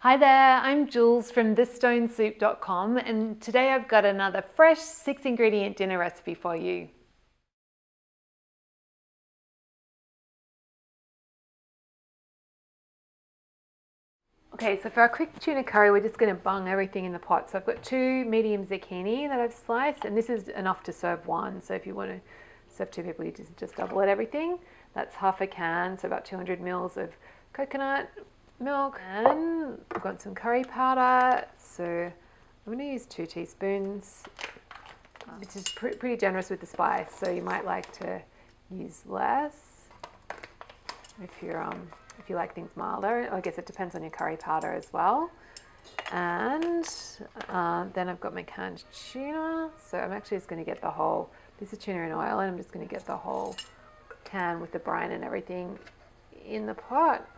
Hi there, I'm Jules from thesstonesoup.com and today I've got another fresh 6-ingredient dinner recipe for you. Okay, so for our quick tuna curry, we're just going to bung everything in the pot. So I've got 2 medium zucchini that I've sliced, and this is enough to serve one. So if you want to serve 2 people, you just double it everything. That's half a can, so about 200 mils of coconut milk, and I've got some curry powder. So I'm going to use 2 teaspoons. It's just pretty generous with the spice, so you might like to use less if you like things milder. I guess it depends on your curry powder as well. And then I've got my canned tuna. So I'm actually just going to get the whole. This is tuna in oil, and I'm just going to get the whole can with the brine and everything in the pot.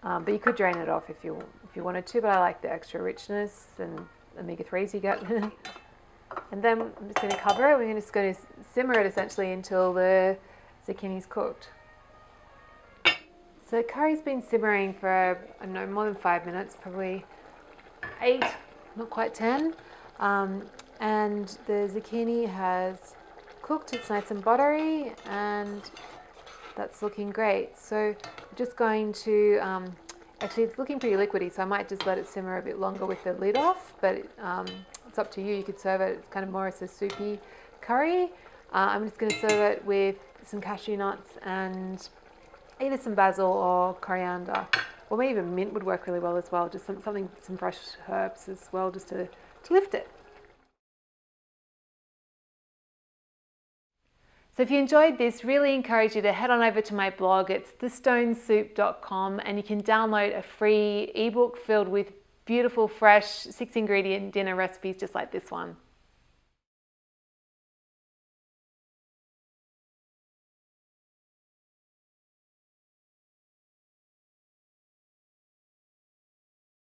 But you could drain it off if you wanted to. But I like the extra richness and omega-3s you get. And then I'm just going to cover it. We're just going to simmer it essentially until the zucchini's cooked. So curry's been simmering for, I don't know, more than 5 minutes, probably 8, not quite 10. And the zucchini has cooked, it's nice and buttery, and that's looking great. So I'm just going to, actually it's looking pretty liquidy, so I might just let it simmer a bit longer with the lid off, but it's up to you. You could serve it kind of more as a soupy curry. I'm just going to serve it with some cashew nuts and either some basil or coriander, or maybe even mint would work really well as well. Just some fresh herbs as well, just to lift it. So if you enjoyed this, really encourage you to head on over to my blog. It's thesstonesoup.com, and you can download a free ebook filled with beautiful, fresh 6-ingredient dinner recipes just like this one.